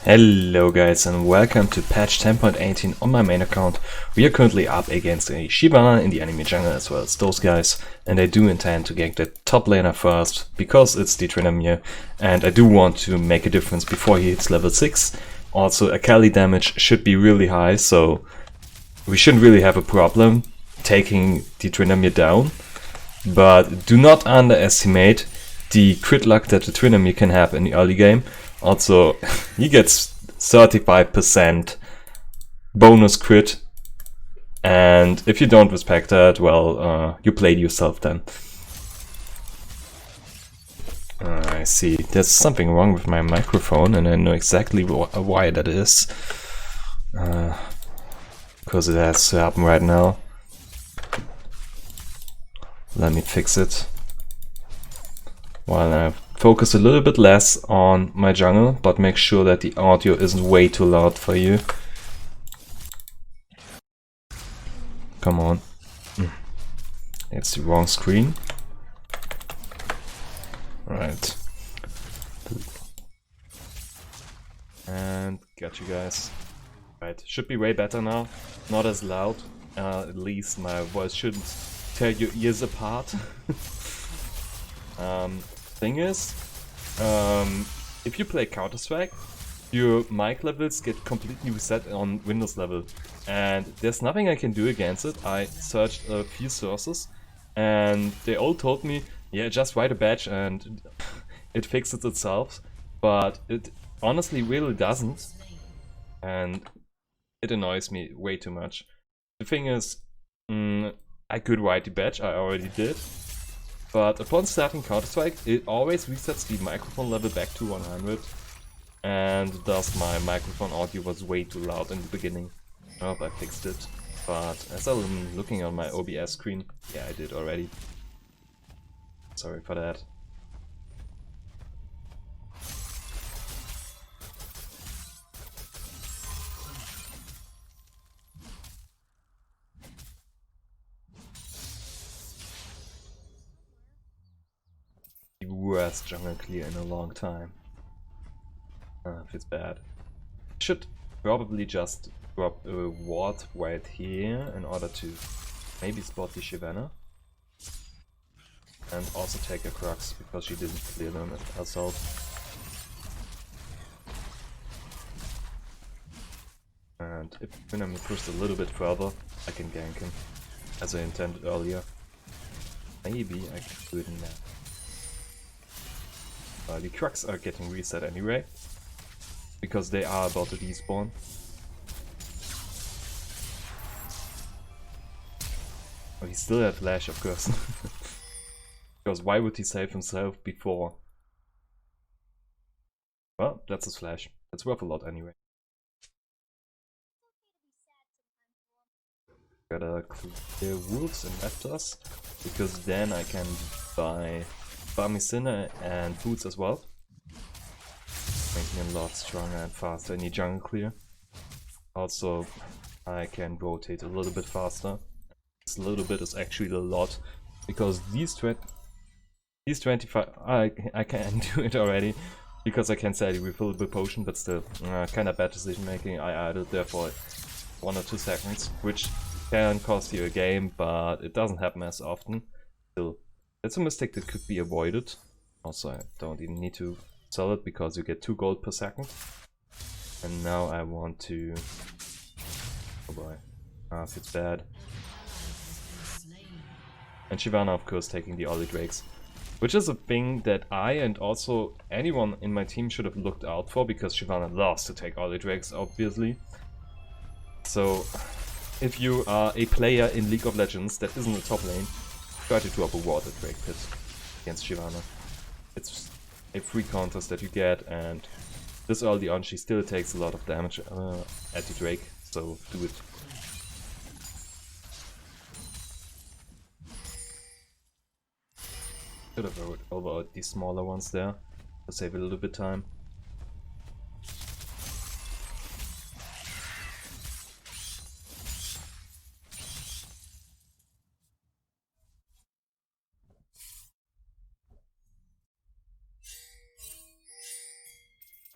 Hello guys and welcome to patch 10.18 on my main account. We are currently up against a Shyvana in the enemy jungle as well as those guys, and I do intend to gank the top laner first because it's the Tryndamere and I do want to make a difference before he hits level 6. Also Akali damage should be really high, so we shouldn't really have a problem taking the Tryndamere down, but do not underestimate the crit luck that the Tryndamere can have in the early game. Also, he gets 35% bonus crit, and if you don't respect that, well, you played yourself then. I see. There's something wrong with my microphone, and I know exactly why that is. Because it has to happen right now. Let me fix it. While I focus a little bit less on my jungle, but make sure that the audio isn't way too loud for you. Come on. It's the wrong screen. Right. And got you guys. Right, should be way better now. Not as loud. At least my voice shouldn't tear your ears apart. Thing is, if you play Counter-Strike, your mic levels get completely reset on Windows level, and there's nothing I can do against it. I searched a few sources and they all told me, yeah, just write a patch and it fixes itself, but it honestly really doesn't, and it annoys me way too much. The thing is, I could write the patch, I already did. But upon starting Counter-Strike, it always resets the microphone level back to 100, and thus my microphone audio was way too loud in the beginning. I hope I fixed it, but as I'm looking on my OBS screen, yeah, I did already. Sorry for that. The worst jungle clear in a long time. Feels bad. Should probably just drop a ward right here in order to maybe spot the Shyvana. And also take a Crux because she didn't clear them herself. And if Nunu pushed a little bit further, I can gank him, as I intended earlier. Maybe I can do it now. The Crux are getting reset anyway, because they are about to despawn. Oh, he still had flash, of course. Because why would he save himself before? Well, that's his flash. It's worth a lot anyway. Gotta clear wolves and raptors, because then I can buy Barmicina and boots as well. Making him a lot stronger and faster in the jungle clear. Also, I can rotate a little bit faster. This little bit is actually a lot, because these 25, I can do it already, because I can say the refillable potion, but still, kinda bad decision making. I idled there for 1 or 2 seconds, which can cost you a game, but it doesn't happen as often. Still, it's a mistake that could be avoided. Also, I don't even need to sell it because you get 2 gold per second. And now I want to... oh boy. It's bad. And Shyvana, of course, taking the Ollie Drakes. Which is a thing that I and also anyone in my team should have looked out for, because Shyvana loves to take Ollie Drakes, obviously. So, if you are a player in League of Legends that isn't a top lane, try to drop a water Drake pit against Shyvana. It's a free contest that you get, and this early on she still takes a lot of damage at the Drake, so do it. Should have overawed these smaller ones there to save a little bit time.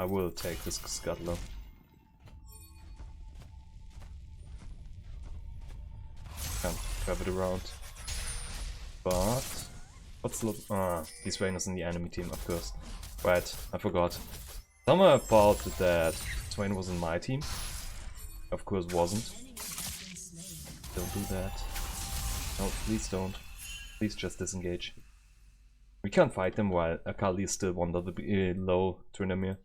I will take this scuttler. Can't grab it around. But what's the he's Swain in the enemy team, of course. Right, I forgot. Somehow I thought that Swain was in my team. Of course wasn't. Don't do that. No, please don't. Please just disengage. We can't fight them while Akali is still one level low Tryndamere.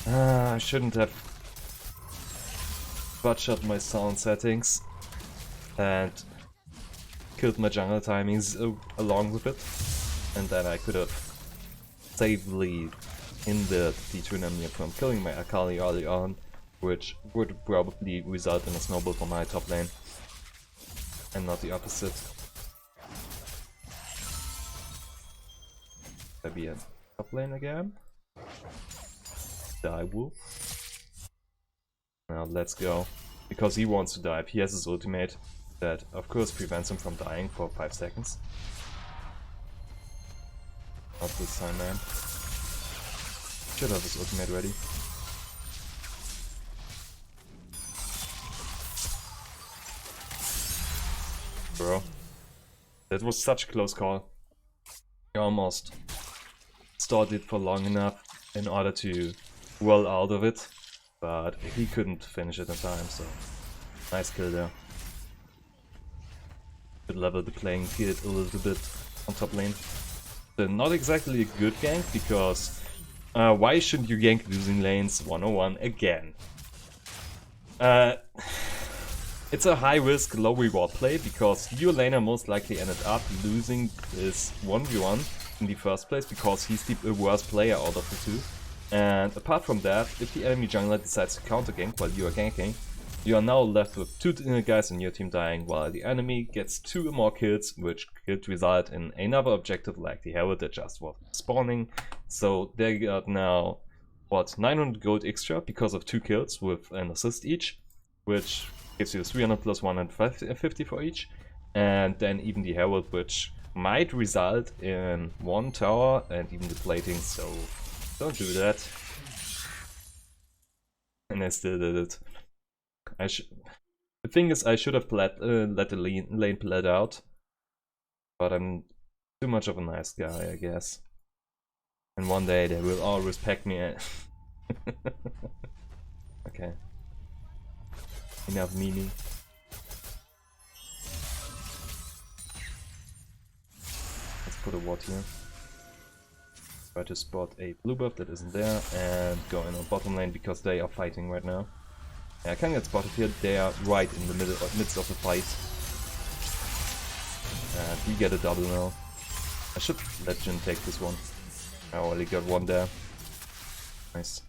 I shouldn't have butchered my sound settings and killed my jungle timings along with it, and then I could have safely hindered the Tryndamere from killing my Akali early on, which would probably result in a snowball for my top lane, and not the opposite. Maybe a top lane again? Die wolf. Now let's go. Because he wants to dive, he has his ultimate that of course prevents him from dying for 5 seconds. Not this time, man. Should have his ultimate ready. Bro. That was such a close call. He almost stalled it for long enough in order to roll out of it, but he couldn't finish it in time, so nice kill there. Could level the playing field a little bit on top lane. Not exactly a good gank, because why shouldn't you gank losing lanes 101 again? It's a high risk, low reward play, because your laner most likely ended up losing this 1v1 in the first place, because he's the worst player out of the two. And apart from that, if the enemy jungler decides to counter gank while you are ganking, you are now left with 2 guys in your team dying, while the enemy gets 2 more kills, which could result in another objective like the Herald that just was spawning. So they got now, what, 900 gold extra because of 2 kills with an assist each, which gives you 300 plus 150 for each. And then even the Herald, which might result in 1 tower and even the plating, so don't do that. And I still did it. The thing is, I should have let the lane play out, but I'm too much of a nice guy, I guess. And one day they will all respect me. Okay. Enough meaning. Let's put a ward here. Try to spot a blue buff that isn't there and go in on bottom lane because they are fighting right now. Yeah, I can get spotted here. They are right in the midst of the fight. And we get a double now. I should let Jhin take this one. I only got one there. Nice.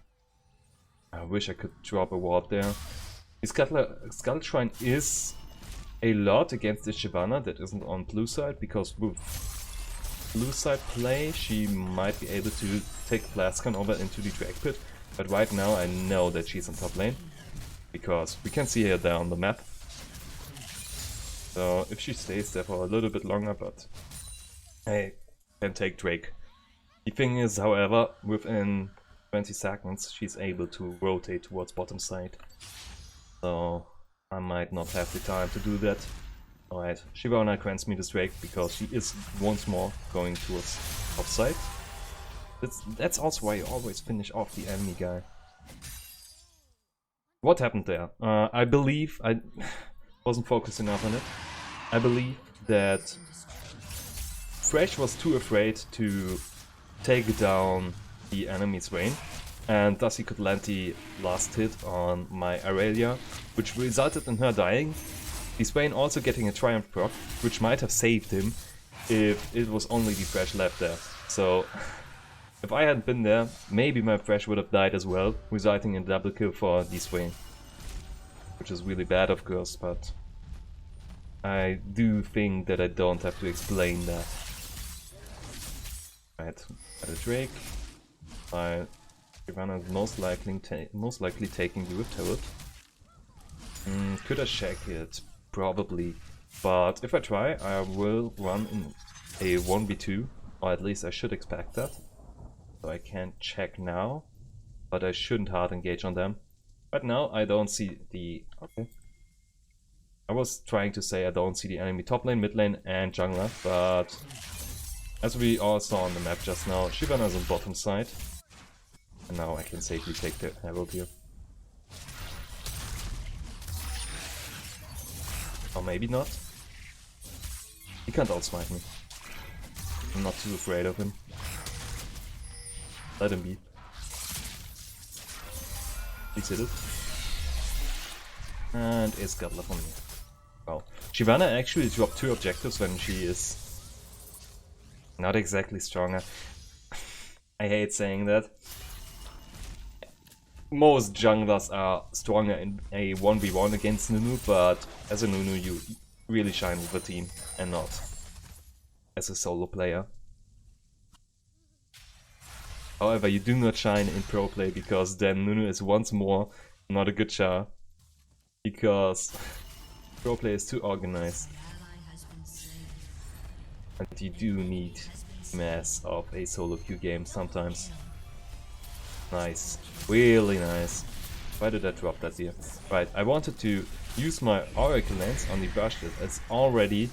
I wish I could drop a ward there. The Scuttle Shrine is a lot against the Shyvana that isn't on blue side, because with blue side play she might be able to take Blaskan over into the Drake Pit, but right now I know that she's on top lane, because we can see her there on the map. So if she stays there for a little bit longer, but I can take Drake. The thing is, however, within 20 seconds she's able to rotate towards bottom side. So I might not have the time to do that. Alright, Shyvana grants me this Drake because she is once more going towards offside. That's also why you always finish off the enemy guy. What happened there? I believe, I wasn't focused enough on it. I believe that Thresh was too afraid to take down the enemy's Swain, and thus he could land the last hit on my Aurelia, which resulted in her dying. The Swain also getting a Triumph proc, which might have saved him if it was only the Thresh left there. So if I hadn't been there, maybe my Thresh would have died as well, resulting in a double kill for the Swain. Which is really bad, of course, but I do think that I don't have to explain that. Right, got a Drake. Shyvana is most likely taking the Rift Herald. Could I check it? Probably. But if I try, I will run in a 1v2, or at least I should expect that. so I can't check now. But I shouldn't hard engage on them. Right now I don't see the... Okay. I was trying to say I don't see the enemy top lane, mid lane and jungler, but as we all saw on the map just now, Shyvana is on bottom side. And now I can safely take the Herald here. Or maybe not. He can't outsmite me. I'm not too afraid of him. Let him be. Please hit it. And it's got left on me. Wow. Shyvana actually dropped 2 objectives when she is not exactly stronger. I hate saying that. Most junglers are stronger in a 1v1 against Nunu, but as a Nunu you really shine with a team and not as a solo player. However, you do not shine in pro play because then Nunu is once more not a good char. Because pro play is too organized. And you do need mass of a solo queue game sometimes. Nice. Really nice. Why did I drop that here? Right, I wanted to use my Oracle Lens on the Brushlet. It's already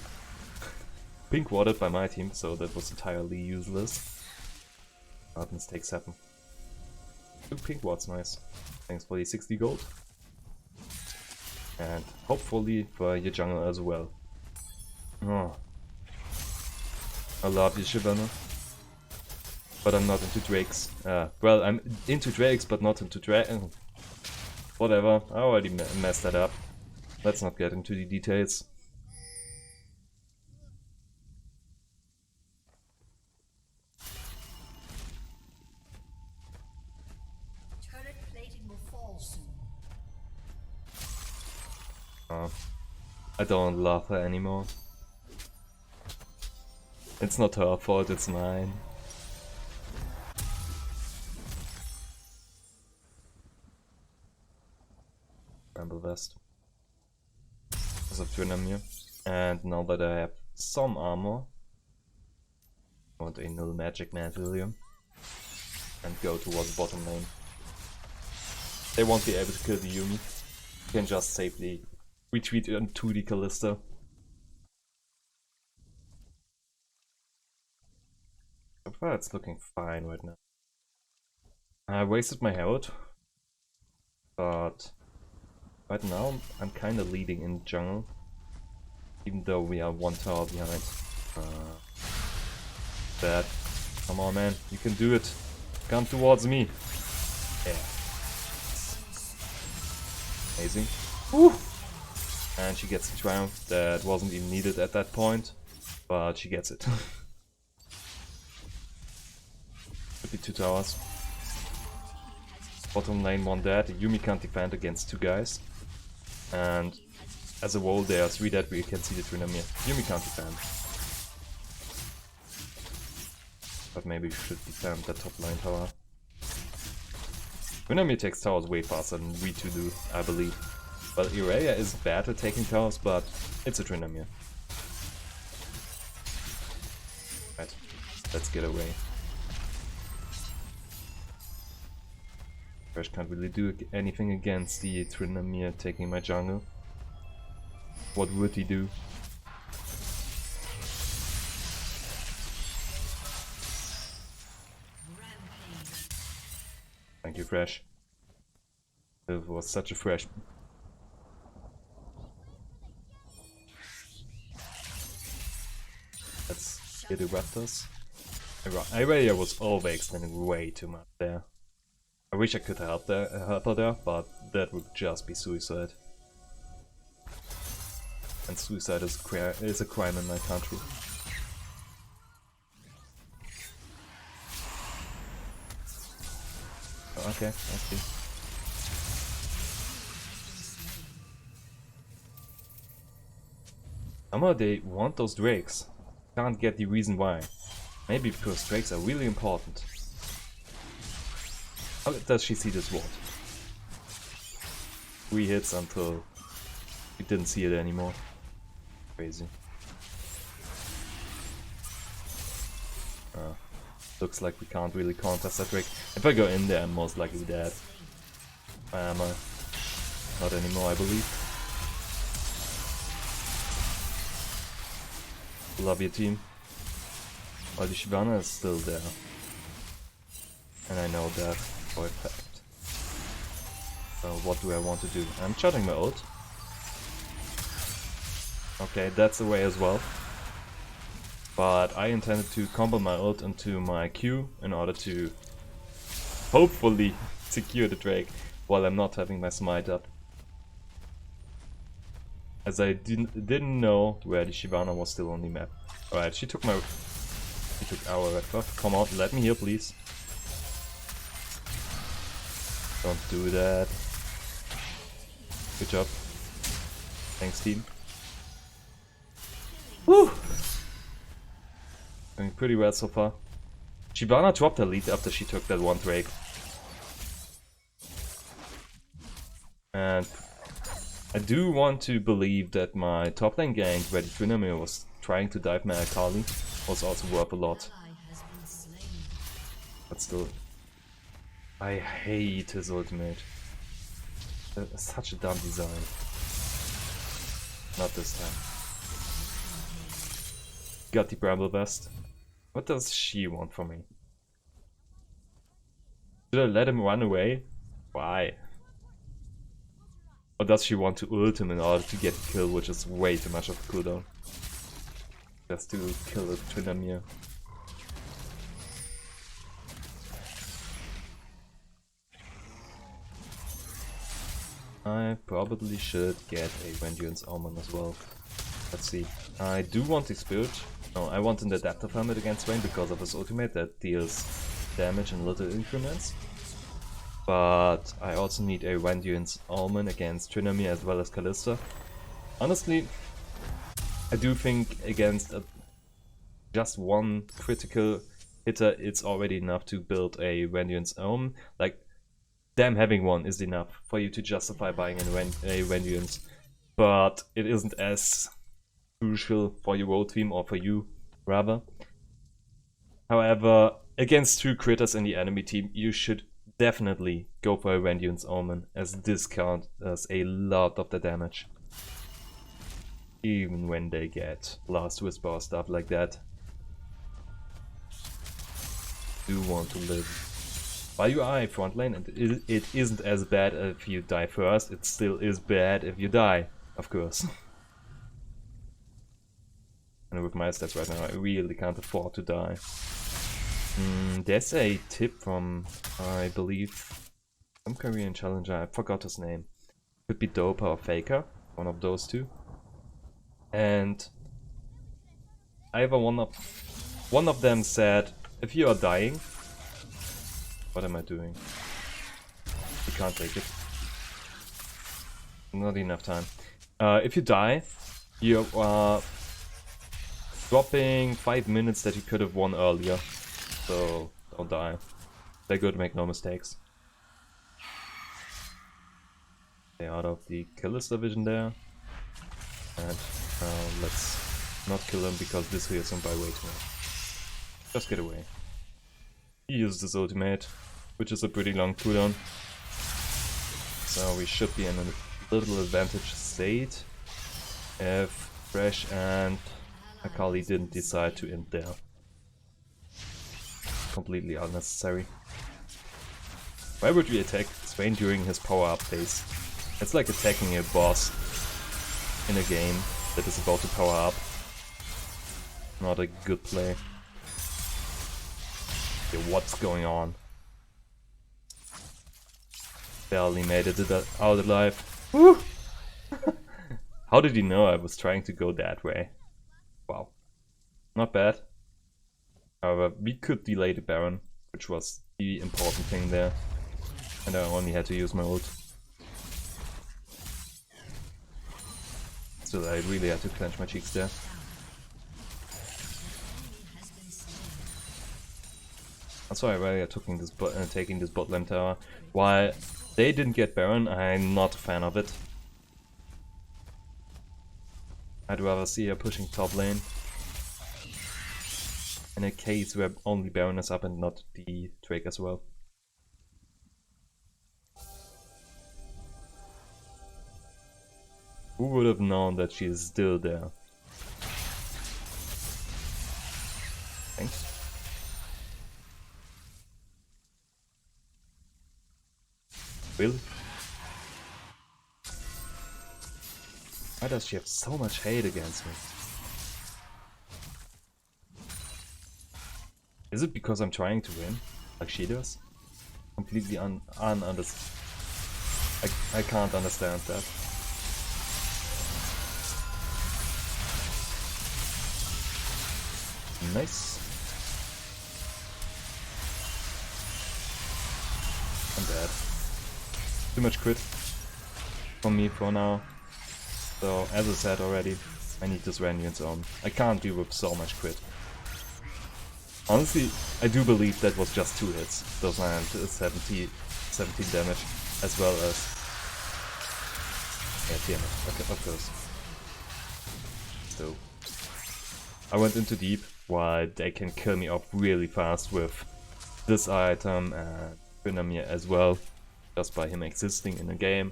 pink watered by my team, so that was entirely useless. But mistakes happen. 2 pink wards, nice. Thanks for the 60 gold. And hopefully for your jungle as well. Oh. I love you, Shyvana. But I'm not into Drakes. Well, I'm into Drakes, but not into whatever, I already messed that up. Let's not get into the details. Turret plating will fall soon. I don't love her anymore. It's not her fault, it's mine. Bramble Vest. As a Trinamir. And now that I have some armor, I want a null magic mantle here. And go towards bottom lane. They won't be able to kill the Yuumi. You can just safely retreat into the Kalista. So far it's looking fine right now. I wasted my Herald, but right now I'm kinda leading in jungle, even though we are 1 tower behind. Bad. Come on man, you can do it. Come towards me. Yeah. Amazing. Woo! And she gets the triumph that wasn't even needed at that point, but she gets it. Could be 2 towers. Bottom lane 1 dead, Yuumi can't defend against 2 guys. And as a whole there are 3 dead, we can see the Trinamir. Yuumi can't defend. But maybe we should defend that top lane tower. Trinamir takes towers way faster than we 2 do, I believe. Well, Irelia is bad at taking towers, but it's a Trinamir. Right, let's get away. Thresh can't really do anything against the Trinamir taking my jungle. What would he do? Thank you, Thresh. It was such a fresh. Let's get the Raptors. Irelia was overextending way too much there. I wish I could help her there, but that would just be suicide. And suicide is a crime in my country. Oh, okay, I see. Somehow they want those drakes. Can't get the reason why. Maybe because drakes are really important. How does she see this ward? 3 hits until we didn't see it anymore. Crazy. Looks like we can't really contest that Drake. If I go in there, I'm most likely dead. Am I? Not anymore, I believe. Love your team. Oh, the Shyvana is still there. And I know that for a fact. So what do I want to do? I'm charging my ult. Okay, that's the way as well. But I intended to combo my ult into my Q in order to hopefully secure the Drake while I'm not having my smite up. As I didn't know where the Shyvana was still on the map. Alright, she took our red buff. Come on, let me heal please. Don't do that. Good job. Thanks team. Woo! Going pretty well so far. Shyvana dropped her lead after she took that one Drake. And I do want to believe that my top lane gank where the Trinamir was trying to dive my Akali was also worth a lot. But still, I hate his ultimate. That's such a dumb design. Not this time. Got the Bramble Vest. What does she want from me? Should I let him run away? Why? Or does she want to ult him in order to get a kill, which is way too much of a cooldown? Just to kill a Trinamir. I probably should get a Vengeance Omen as well. Let's see. I do want the Spirit. No, I want an Adaptive Helmet against Vayne because of his ultimate that deals damage in little increments. But I also need a Vengeance Omen against Trinamir as well as Kalista. Honestly, I do think against just one critical hitter it's already enough to build a Vengeance Omen. Like, damn, having one is enough for you to justify buying a Vengeance. But it isn't as crucial for your role team, or for you, rather. However, against two critters in the enemy team, you should definitely go for a Vengeance Omen, as this counters a lot of the damage. Even when they get Last Whisper or stuff like that. Do want to live. While you are a front lane, and it isn't as bad if you die first, it still is bad if you die, of course. And with my stats right now, I really can't afford to die. There's a tip from, I believe, some Korean challenger, I forgot his name. Could be Dopa or Faker, one of those two. And either one of them said, if you are dying, what am I doing? You can't take it. Not enough time. If you die, you are dropping 5 minutes that you could have won earlier. So don't die. They're good, make no mistakes. Stay out of the Kalista vision there. And let's not kill him because this heals him by way too much. Just get away. He used his ultimate, which is a pretty long cooldown. So we should be in a little advantage state if Thresh and Akali didn't decide to end there. Completely unnecessary. Why would we attack Swain during his power-up phase? It's like attacking a boss in a game that is about to power up. Not a good play. Okay, what's going on? Barely made it out alive. Woo! How did he know I was trying to go that way? Wow. Not bad. However, we could delay the Baron, which was the important thing there. And I only had to use my ult. Still, I really had to clench my cheeks there. That's why I really taking this bot lane tower. While they didn't get Baron, I'm not a fan of it. I'd rather see her pushing top lane. in a case where only Baron is up and not the Drake as well. Who would have known that she is still there? Thanks. Really? Why does she have so much hate against me? Is it because I'm trying to win, like she does? Completely I can't understand that. Nice. I'm dead. Too much crit for me for now. So, as I said already, I need this Radiant Zone. I can't deal with so much crit. Honestly, I do believe that was just 2 hits. Those 17 damage, as well as... Yeah, damn it. Okay, of course. So, I went into deep, while they can kill me off really fast with this item and Tryndamere as well, just by him existing in a game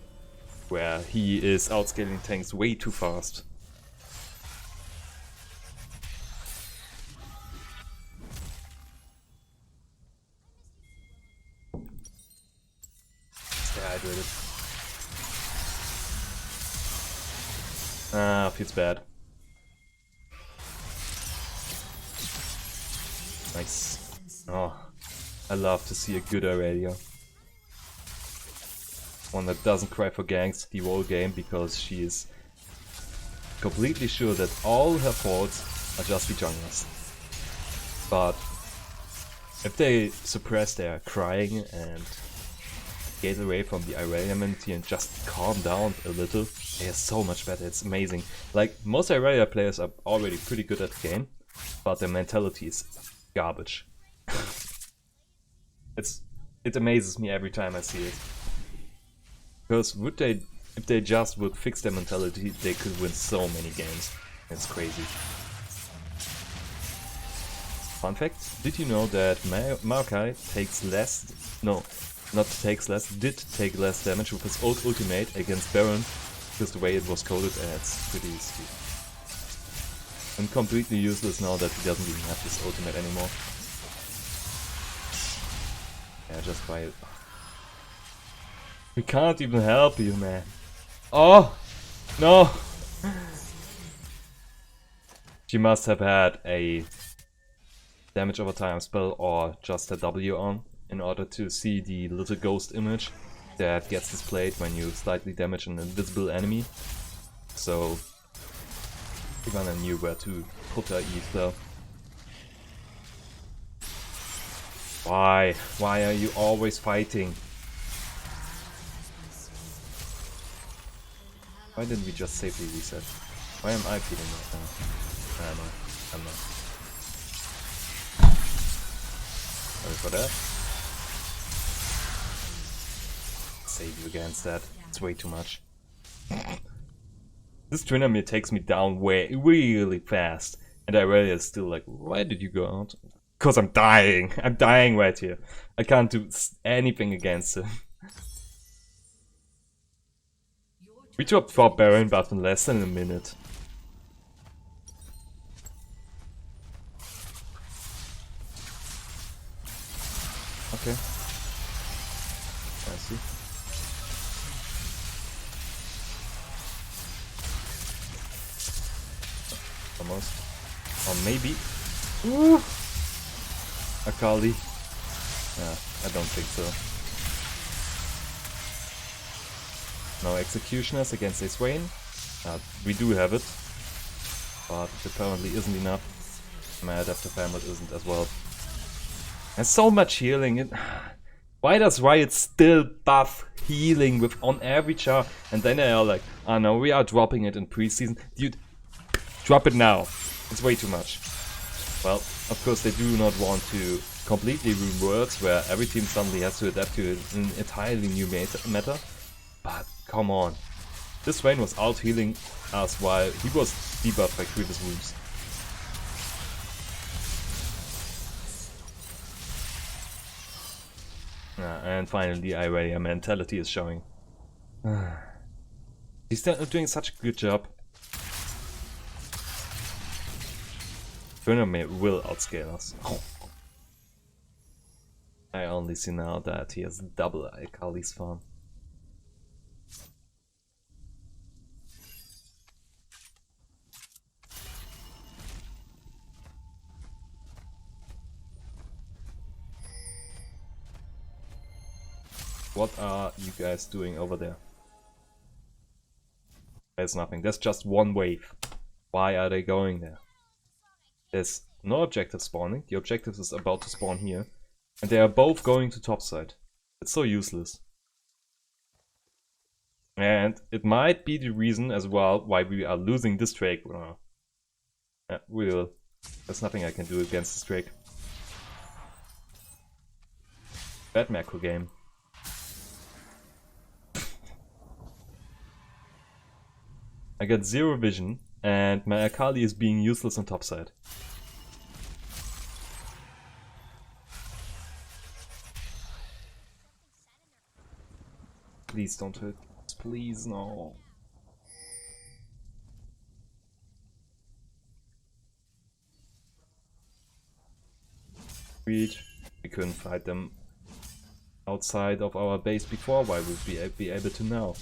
where he is outscaling tanks way too fast. Stay hydrated. Ah, feels bad. Nice. Oh, I love to see a good Aurelia. One that doesn't cry for ganks the whole game because she is completely sure that all her faults are just the junglers. But if they suppress their crying and get away from the Aurelia mentality and just calm down a little, they are so much better. It's amazing. Like, most Aurelia players are already pretty good at the game, but their mentality is garbage. It amazes me every time I see it. Because if they just would fix their mentality, they could win so many games. It's crazy. Fun fact, did you know that Maokai takes less, no, not takes less, did take less damage with his old ultimate against Baron, just the way it was coded, and it's pretty stupid. And completely useless now that he doesn't even have his ultimate anymore. Yeah, just by it. We can't even help you, man. Oh! No! She must have had a damage over time spell or just a W on in order to see the little ghost image that gets displayed when you slightly damage an invisible enemy. So Ivana knew where to put her E though. Why? Why are you always fighting? Why didn't we just safely reset? Why am I feeling right now? I'm not. Sorry for that. Save you against that. It's way too much. This Tryndamere takes me down really fast. And Aurelia is still like, why did you go out? Because I'm dying. I'm dying right here. I can't do anything against him. We dropped 4 Baron buff in less than a minute. Okay. I see. Almost. Or maybe. Ooh! Akali. Yeah, I don't think so. No executioners against a Swain. We do have it, but it apparently isn't enough. My adaptive helmet isn't as well. There's so much healing. Why does Riot still buff healing with on every char? And then they are like, oh no, we are dropping it in preseason. Dude, drop it now. It's way too much. Well, of course they do not want to completely ruin Worlds where every team suddenly has to adapt to an entirely new meta. But come on. This Swain was out healing us while he was debuffed by previous wounds. And finally the Irania mentality is showing. He's doing such a good job. Tournament will outscale us. I only see now that he has double Akali's farm. What are you guys doing over there? There's nothing. There's just one wave. Why are they going there? There's no objective spawning. The objective is about to spawn here. And they are both going to topside. It's so useless. And it might be the reason as well why we are losing this Drake. We will. There's nothing I can do against this Drake. Bad macro game. I got 0 vision, and my Akali is being useless on topside. Please don't hurt. Please, no. We couldn't fight them outside of our base before. Why would we be able to now?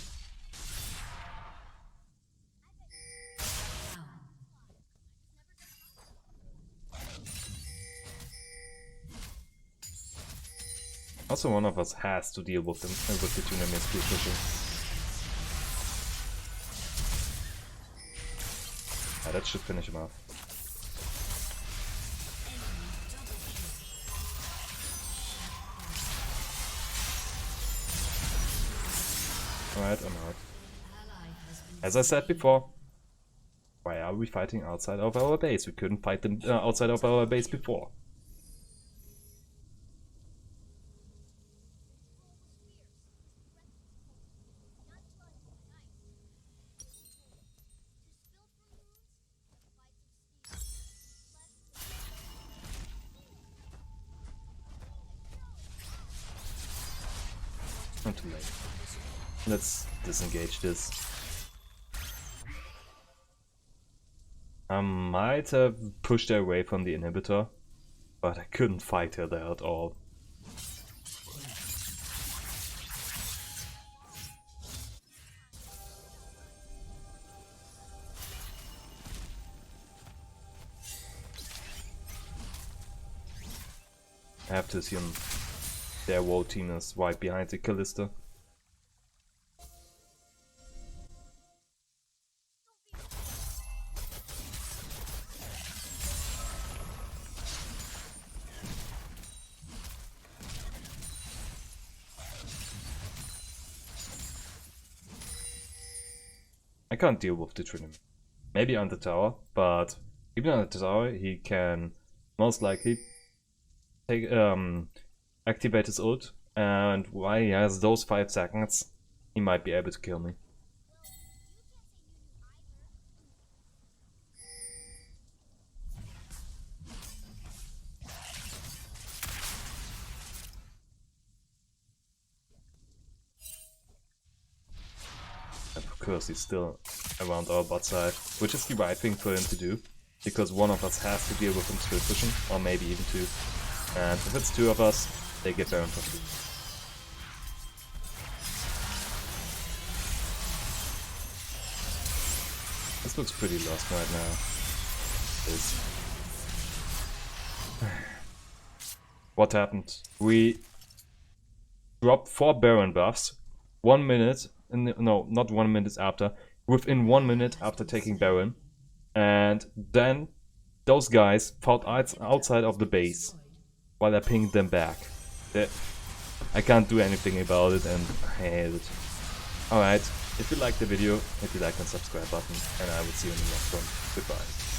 Also, one of us has to deal with them with the Tunami speed pushing. That should finish him off. Alright, I'm out. As I said before, why are we fighting outside of our base? We couldn't fight them outside of our base before. Not too late. Let's disengage this. I might have pushed her away from the inhibitor, but I couldn't fight her there at all. I have to assume their whole team is right behind the Kalista. I can't deal with the Trinity. Maybe on the tower, but even on the tower he can most likely take activate his ult, and while he has those 5 seconds, he might be able to kill me. And of course he's still around our bot side, which is the right thing for him to do, because one of us has to deal with him still pushing, or maybe even 2. And if it's 2 of us, they get Baron for free. This looks pretty lost right now. What happened? We dropped 4 Baron buffs 1 minute, no, not 1 minute after, within 1 minute after taking Baron, and then those guys fought outside of the base while I pinged them back. I can't do anything about it, and I hate it. Alright, if you liked the video, hit the like and subscribe button, and I will see you in the next one. Goodbye.